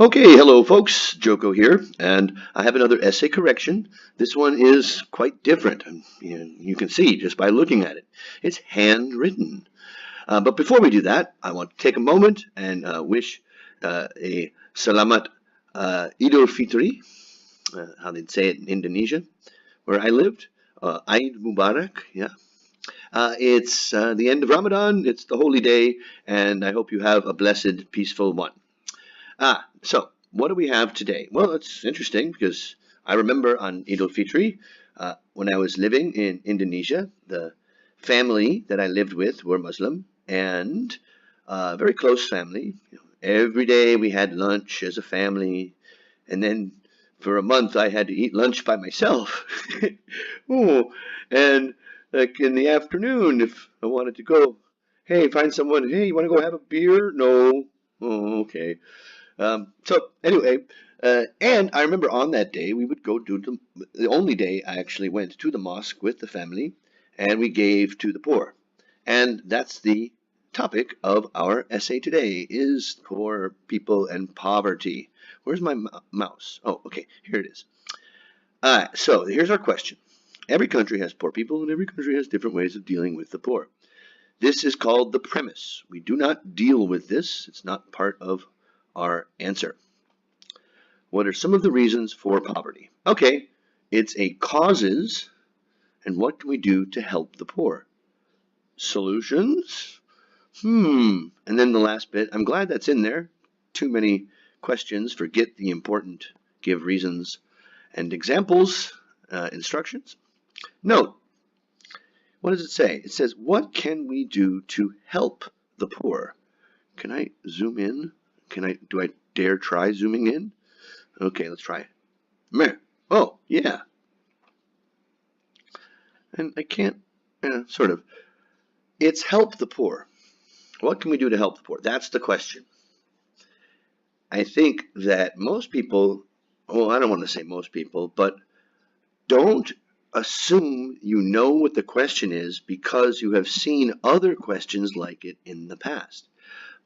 Okay, hello folks, Joko here, and I have another essay correction. This one is quite different. You can see just by looking at it. It's handwritten. But before we do that, I want to take a moment and wish a Selamat Idul Fitri, how they'd say it in Indonesia, where I lived. Eid Mubarak, yeah. It's the end of Ramadan, it's the holy day, and I hope you have a blessed, peaceful one. So what do we have today? Well, it's interesting because I remember on Idul Fitri, when I was living in Indonesia, the family that I lived with were Muslim and a very close family. Every day we had lunch as a family, and then for a month I had to eat lunch by myself. Oh, and like in the afternoon, if I wanted to go, hey, find someone, hey, you want to go have a beer? No. Oh, okay. So anyway, and I remember on that day we would go to the only day I actually went to the mosque with the family, and we gave to the poor. And that's the topic of our essay today, is poor people and poverty. Where's my mouse? Oh, okay, here it is. So here's our question. Every country has poor people, and every country has different ways of dealing with the poor. This is called the premise. We do not deal with this. It's not part of our answer. What are some of the reasons for poverty? Okay, it's a causes, and what can we do to help the poor? Solutions? And then the last bit, I'm glad that's in there. Too many questions, forget the important, give reasons and examples, instructions. Note, what does it say? It says, what can we do to help the poor? Can I zoom in? Do I dare try zooming in? Okay, let's try. Oh, yeah. And I can't, sort of. It's help the poor. What can we do to help the poor? That's the question. I think that most people, well, I don't want to say most people, but don't assume you know what the question is because you have seen other questions like it in the past.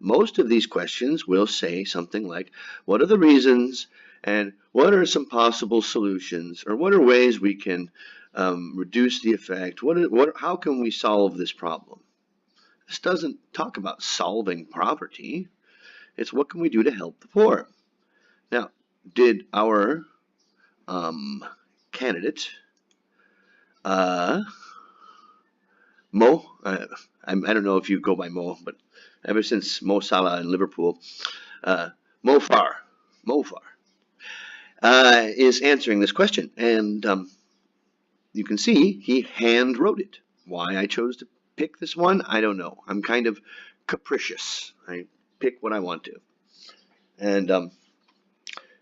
Most of these questions will say something like, what are the reasons and what are some possible solutions, or what are ways we can reduce the effect? How can we solve this problem? This doesn't talk about solving poverty. It's what can we do to help the poor? Now, did our candidate, Mo, I don't know if you go by Mo, but ever since Mo Salah in Liverpool, Mo Farr is answering this question. And you can see he hand wrote it. Why I chose to pick this one, I don't know. I'm kind of capricious. I pick what I want to. And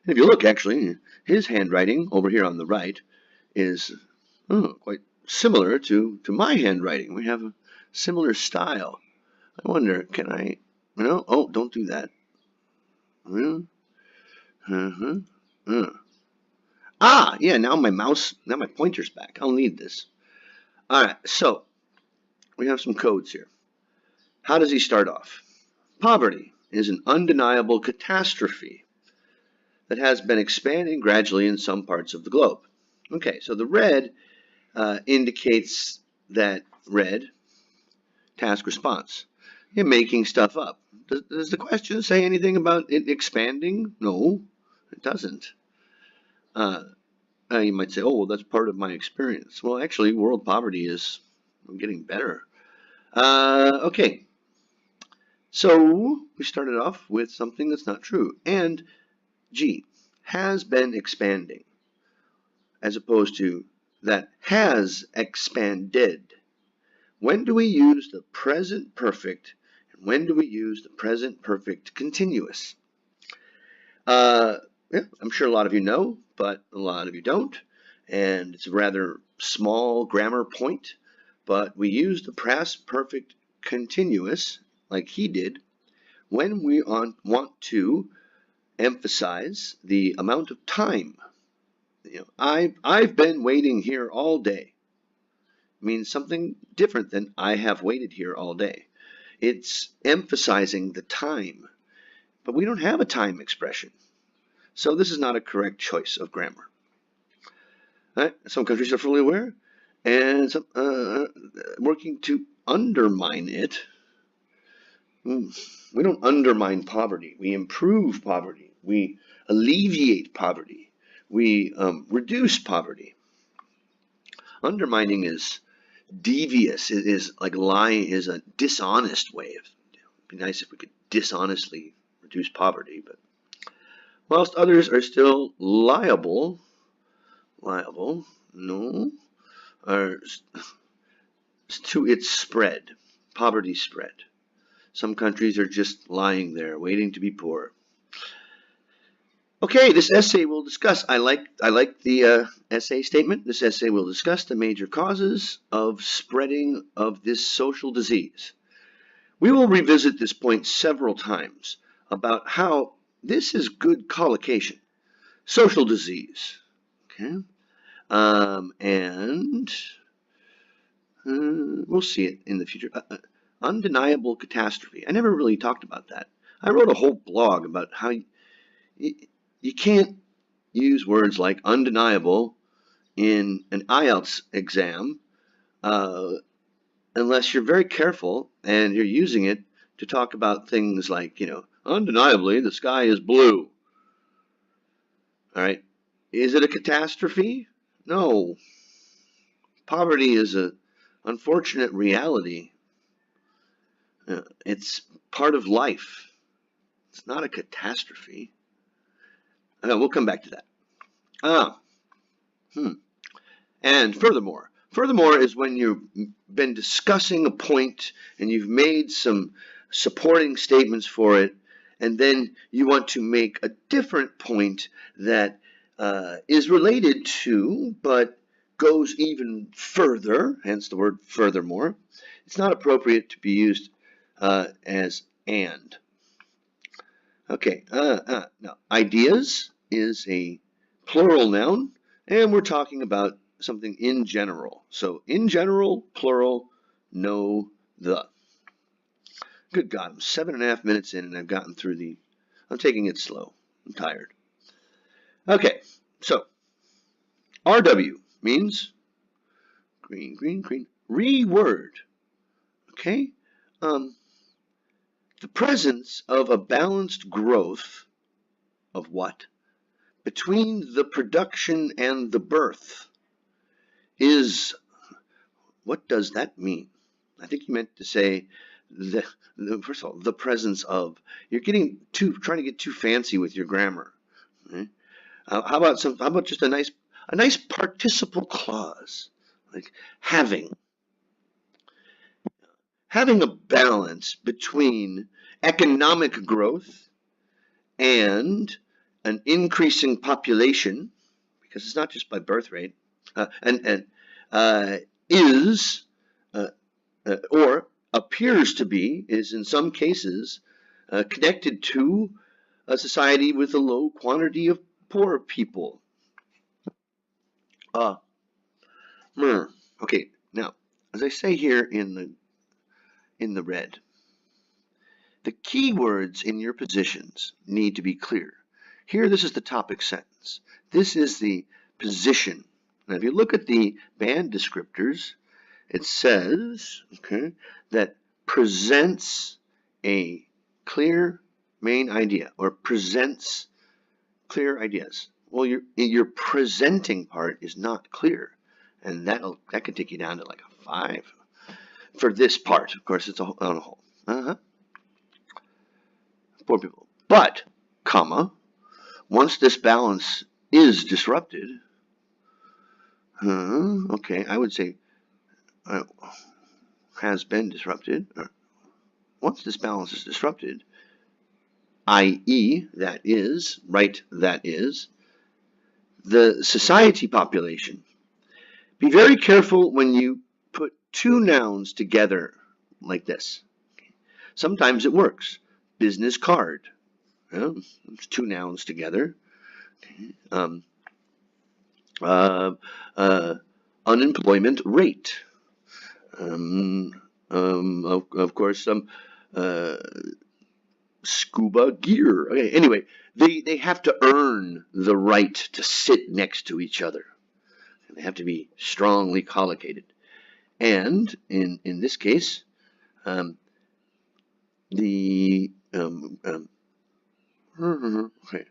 if you look, actually, his handwriting over here on the right is quite similar to my handwriting. We have a similar style. I wonder, can I, oh, don't do that. Yeah, now my pointer's back. I'll need this. All right, so we have some codes here. How does he start off? Poverty is an undeniable catastrophe that has been expanding gradually in some parts of the globe. Okay, so the red indicates that red, task response. You're making stuff up. Does the question say anything about it expanding? No, it doesn't. You might say, oh, well, that's part of my experience. Well, actually, world poverty is getting better. Okay, so we started off with something that's not true. And G, has been expanding, as opposed to that has expanded. When do we use the present perfect, and when do we use the present perfect continuous? Yeah, I'm sure a lot of you know, but a lot of you don't, and it's a rather small grammar point, but we use the past perfect continuous, like he did, when we want to emphasize the amount of time. I've been waiting here all day means something different than I have waited here all day. It's emphasizing the time, but we don't have a time expression. So this is not a correct choice of grammar. Right? Some countries are fully aware, and some working to undermine it. We don't undermine poverty. We improve poverty. We alleviate poverty. We reduce poverty. Undermining is devious. It is like lying is a dishonest way of. It'd be nice if we could dishonestly reduce poverty, but whilst others are still liable, no, are to its spread, poverty spread. Some countries are just lying there, waiting to be poor. Okay, this essay will discuss, I like the essay statement. This essay will discuss the major causes of spreading of this social disease. We will revisit this point several times about how this is good collocation. Social disease, okay? And we'll see it in the future. Undeniable catastrophe. I never really talked about that. I wrote a whole blog about how you can't use words like undeniable in an IELTS exam unless you're very careful and you're using it to talk about things like, undeniably the sky is blue. All right. Is it a catastrophe? No. Poverty is an unfortunate reality. It's part of life. It's not a catastrophe. We'll come back to that. And furthermore is when you've been discussing a point and you've made some supporting statements for it, and then you want to make a different point that is related to, but goes even further, hence the word furthermore. It's not appropriate to be used as and. Okay, now, ideas is a plural noun, and we're talking about something in general. So, in general, plural, no, the. Good God, I'm 7.5 minutes in, and I've gotten through I'm taking it slow. I'm tired. Okay, so, RW means green, reword. Okay, the presence of a balanced growth of what? Between the production and the birth is, what does that mean? I think you meant to say, first of all, the presence of. You're trying to get too fancy with your grammar. Okay? How about just a nice participle clause, like having. Having a balance between economic growth and an increasing population, because it's not just by birth rate, is or appears to be, is in some cases connected to a society with a low quantity of poor people. Okay, now, as I say here in the red, the keywords in your positions need to be clear. Here, this is the topic sentence. This is the position. Now, if you look at the band descriptors, it says, okay, that presents a clear main idea, or presents clear ideas. Well, your presenting part is not clear, and that can take you down to like a 5 for this part. Of course, it's on a whole. Poor people. But, comma, once this balance is disrupted, okay, I would say has been disrupted. Once this balance is disrupted, i.e., that is, the society population. Be very careful when you put two nouns together like this. Sometimes it works. Business card. It's two nouns together. Unemployment rate. Of course, scuba gear. Okay, anyway, they have to earn the right to sit next to each other. They have to be strongly collocated. And in this case, the okay,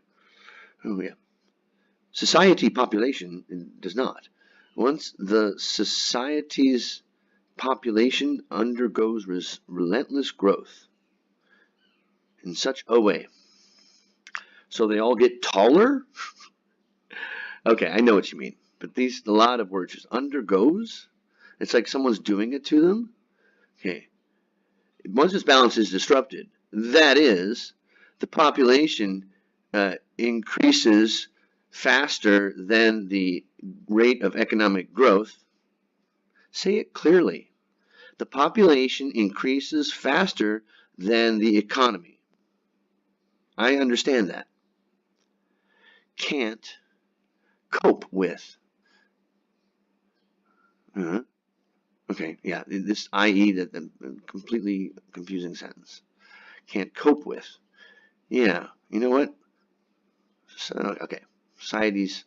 oh yeah, society population does not. Once the society's population undergoes relentless growth in such a way, so they all get taller. Okay, I know what you mean, but a lot of words just undergoes. It's like someone's doing it to them. Okay, once this balance is disrupted, that is, the population increases faster than the rate of economic growth. Say it clearly. The population increases faster than the economy. I understand that. Can't cope with. Okay, yeah, this i.e. that completely confusing sentence. Can't cope with. Yeah, you know what? So, okay, societies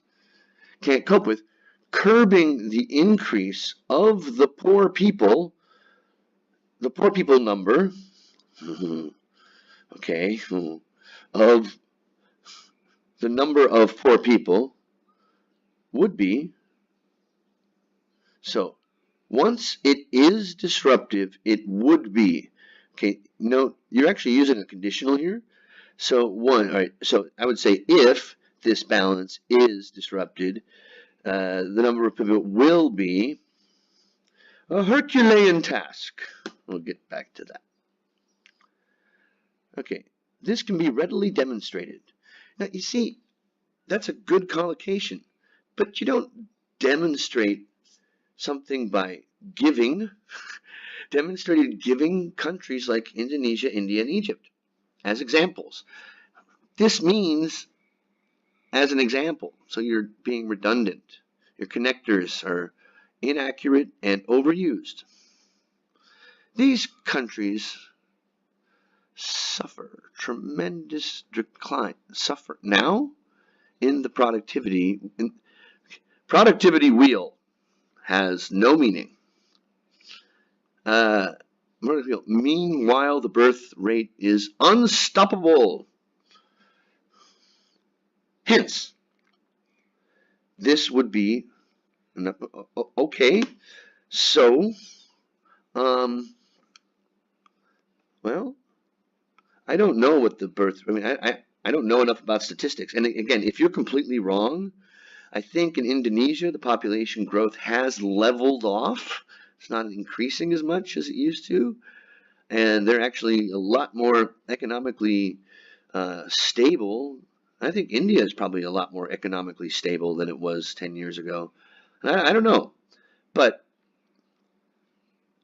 can't cope with curbing the increase of the poor people number, okay, of the number of poor people would be. So once it is disruptive, it would be. Okay, no, you're actually using a conditional here. So all right, so I would say if this balance is disrupted, the number of people will be a Herculean task. We'll get back to that. Okay, this can be readily demonstrated. Now, you see, that's a good collocation, but you don't demonstrate something by giving. Demonstrated giving countries like Indonesia, India, and Egypt as examples. This means as an example, so you're being redundant. Your connectors are inaccurate and overused. These countries suffer tremendous decline. Suffer now in the productivity wheel has no meaning. Meanwhile, the birth rate is unstoppable. Hence, this would be okay. So, well, I don't know what the birth. I mean, I don't know enough about statistics. And again, if you're completely wrong, I think in Indonesia the population growth has leveled off. It's not increasing as much as it used to, and they're actually a lot more economically stable. I think India is probably a lot more economically stable than it was 10 years ago. I don't know, but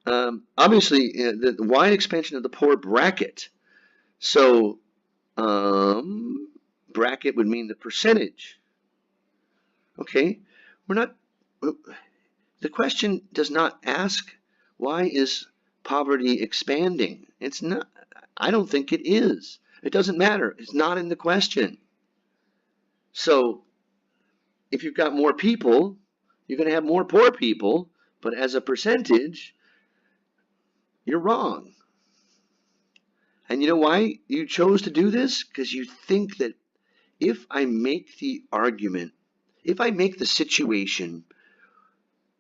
obviously the wide expansion of the poor bracket. So bracket would mean the percentage. Okay, we're not. The question does not ask why is poverty expanding. It's not. I don't think it is. It doesn't matter. It's not in the question. So if you've got more people, you're going to have more poor people, but as a percentage, you're wrong. And you know why you chose to do this? Because you think that if I make the argument, if I make the situation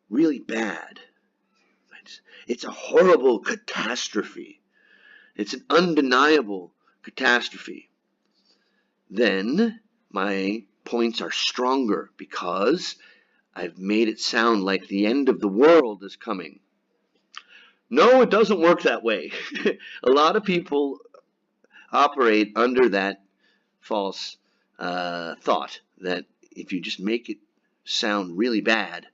really bad, it's a horrible catastrophe, it's an undeniable catastrophe, then my points are stronger because I've made it sound like the end of the world is coming. No, it doesn't work that way. A lot of people operate under that false thought that if you just make it sound really bad,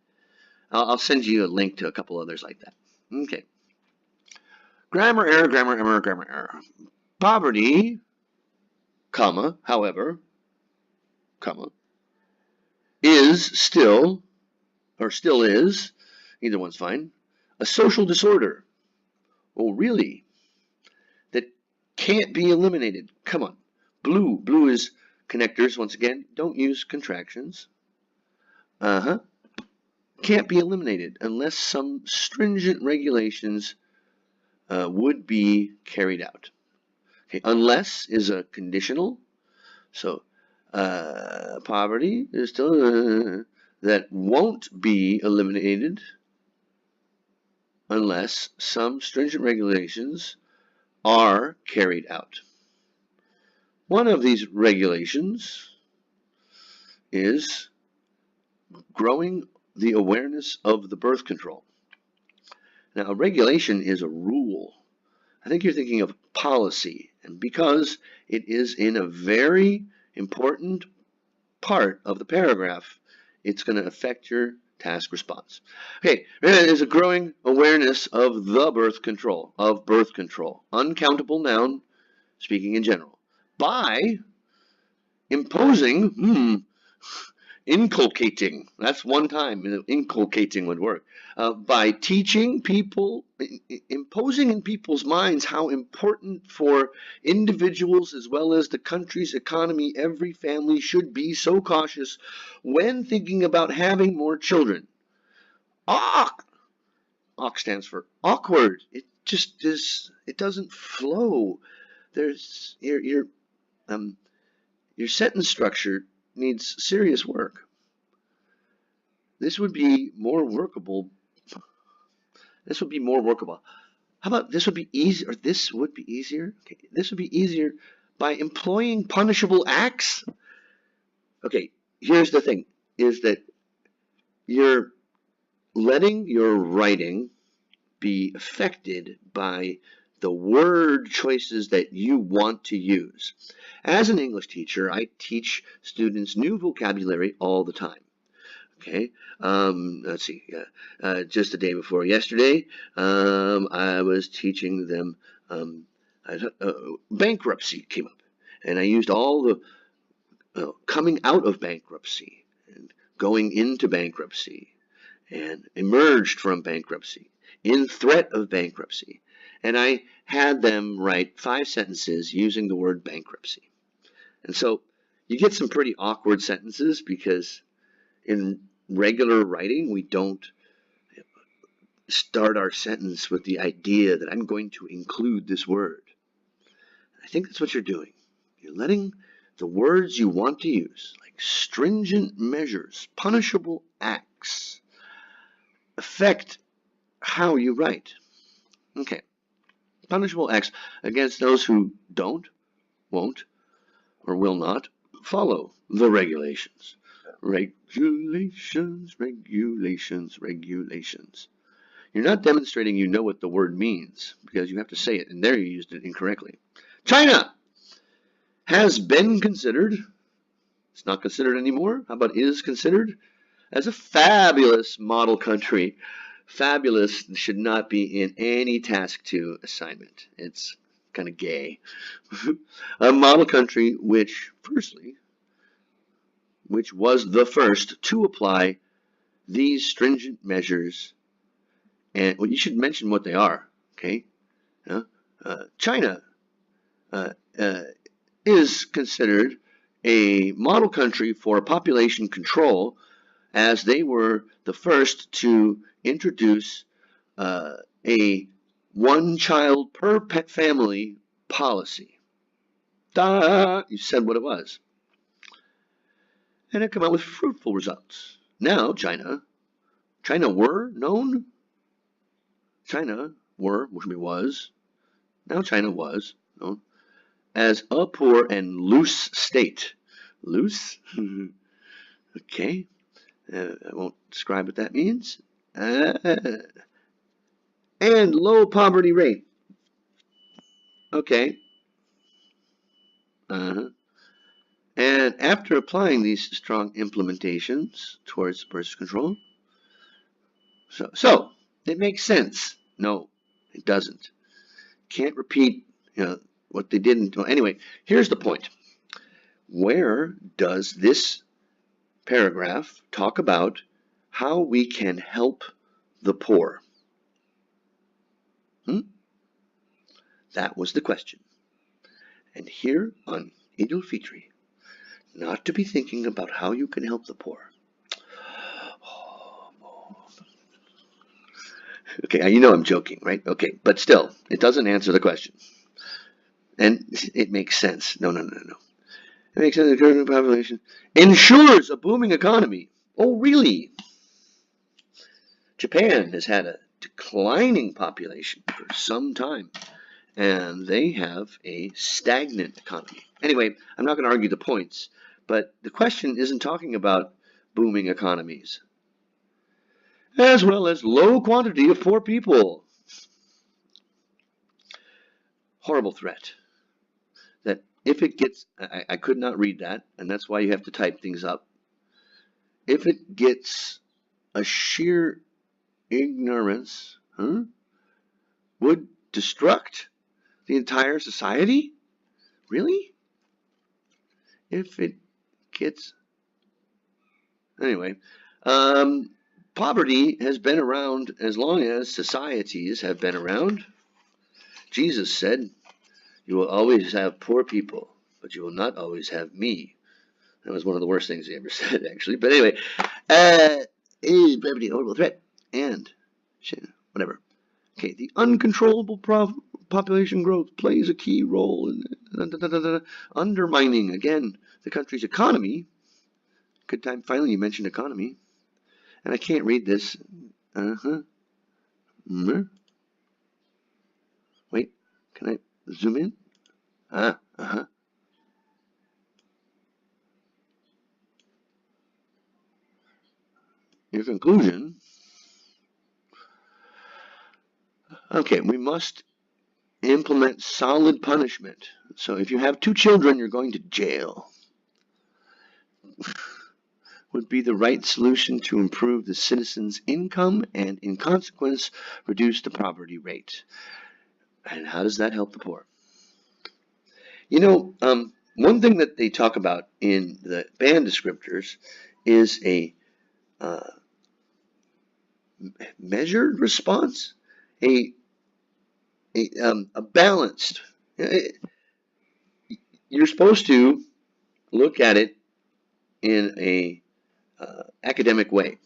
I'll send you a link to a couple others like that. Okay. Grammar error, grammar error, grammar error. Poverty, comma, however, comma, is still, or still is, either one's fine, a social disorder. Oh, really? That Can't be eliminated. Come on. Blue. Blue is connectors. Once again, don't use contractions. Can't be eliminated unless some stringent regulations would be carried out. Okay, unless is a conditional. So poverty is still that won't be eliminated unless some stringent regulations are carried out. One of these regulations is growing the awareness of the birth control. Now, a regulation is a rule. I think you're thinking of policy, and because it is in a very important part of the paragraph, it's going to affect your task response. Okay, there's a growing awareness of the birth control, uncountable noun, speaking in general, by imposing, inculcating, that's one time, inculcating would work, by teaching people, imposing in people's minds how important for individuals as well as the country's economy every family should be so cautious when thinking about having more children. Awk stands for awkward. It just is, it doesn't flow. There's your sentence structure needs serious work. This would be more workable. This would be more workable. How about this would be easier, or this would be easier? Okay, this would be easier by employing punishable acts. Okay, here's the thing, is that you're letting your writing be affected by the word choices that you want to use. As an English teacher, I teach students new vocabulary all the time. Okay, let's see, just the day before yesterday, I was teaching them, bankruptcy came up, and I used all the coming out of bankruptcy, and going into bankruptcy, and emerged from bankruptcy, in threat of bankruptcy. And I had them write 5 sentences using the word bankruptcy. And so you get some pretty awkward sentences because in regular writing, we don't start our sentence with the idea that I'm going to include this word. I think that's what you're doing. You're letting the words you want to use, like stringent measures, punishable acts, affect how you write. Okay. Punishable acts against those who don't, won't, or will not follow the regulations. Regulations, regulations, regulations. You're not demonstrating you know what the word means because you have to say it, and there you used it incorrectly. China has been considered, it's not considered anymore, how about is considered, as a fabulous model country. Fabulous should not be in any task 2 assignment. It's kind of gay. A model country which was the first to apply these stringent measures. And well, you should mention what they are, okay? China is considered a model country for population control, as they were the first to introduce a one-child per pet family policy. You said what it was. And it came out with fruitful results. Now China were known, now China was known as a poor and loose state. Loose? Okay. I won't describe what that means. And low poverty rate. Okay. And after applying these strong implementations towards birth control, so it makes sense. No, it doesn't. Can't repeat, what they didn't. Well, anyway, here's the point. Where does this paragraph talk about how we can help the poor? That was the question. And here on Idul Fitri, not to be thinking about how you can help the poor. Okay, you know I'm joking, right? Okay, but still, it doesn't answer the question. And it makes sense. No. It makes sense. The current population ensures a booming economy. Oh, really? Japan has had a declining population for some time, and they have a stagnant economy. Anyway, I'm not going to argue the points, but the question isn't talking about booming economies, as well as low quantity of poor people. Horrible threat. That if it gets, I could not read that, and that's why you have to type things up. If it gets a sheer ignorance, would destruct the entire society? Really? If it gets... Anyway, poverty has been around as long as societies have been around. Jesus said, "You will always have poor people, but you will not always have me." That was one of the worst things he ever said, actually. But anyway, poverty, horrible threat, and whatever. Okay, the uncontrollable population growth plays a key role in undermining, again, the country's economy. Good time, finally, you mentioned economy. And I can't read this. Wait, can I zoom in? Your conclusion. Okay, we must implement solid punishment. So if you have 2 children, you're going to jail. Would be the right solution to improve the citizens' income and, in consequence, reduce the poverty rate. And how does that help the poor? You know, one thing that they talk about in the band descriptors is a measured response, a balanced. You're supposed to look at it in a academic way.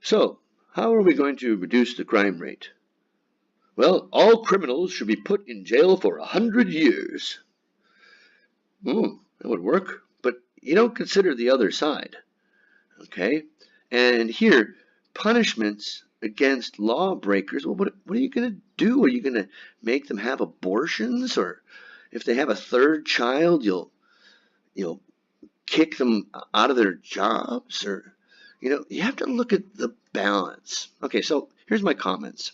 So, how are we going to reduce the crime rate? Well, all criminals should be put in jail for 100 years. That would work, but you don't consider the other side. Okay? And here, punishments against lawbreakers. Well, what are you going to do? Are you going to make them have abortions? Or if they have a 3rd child, you'll kick them out of their jobs? Or, you have to look at the balance. Okay, so here's my comments.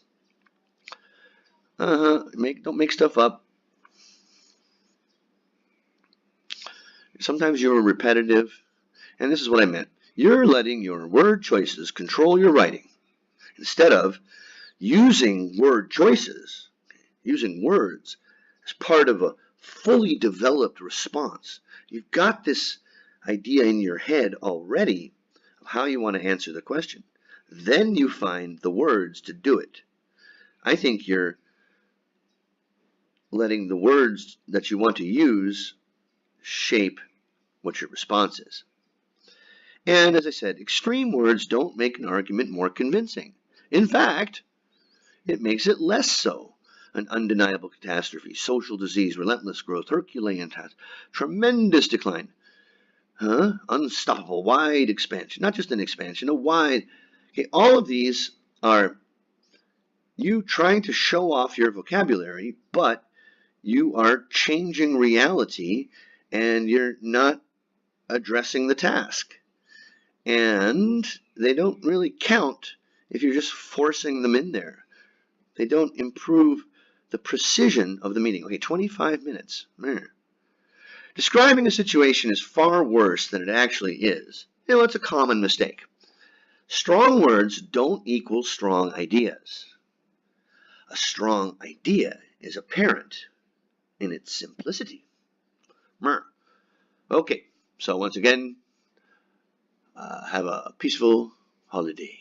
Don't make stuff up. Sometimes you're repetitive, and this is what I meant. You're letting your word choices control your writing instead of using word choices, using words as part of a fully developed response. You've got this idea in your head already of how you want to answer the question. Then you find the words to do it. I think you're letting the words that you want to use shape what your response is. And as I said, extreme words don't make an argument more convincing. In fact, it makes it less so. An undeniable catastrophe, social disease, relentless growth, Herculean task, tremendous decline, unstoppable, wide expansion, not just an expansion, a wide. Okay, all of these are you trying to show off your vocabulary, but you are changing reality and you're not addressing the task. And they don't really count if you're just forcing them in there. They don't improve the precision of the meaning. Okay, 25 minutes. Describing a situation is far worse than it actually is. It's a common mistake. Strong words don't equal strong ideas. A strong idea is apparent in its simplicity. Okay, so once again, have a peaceful holiday.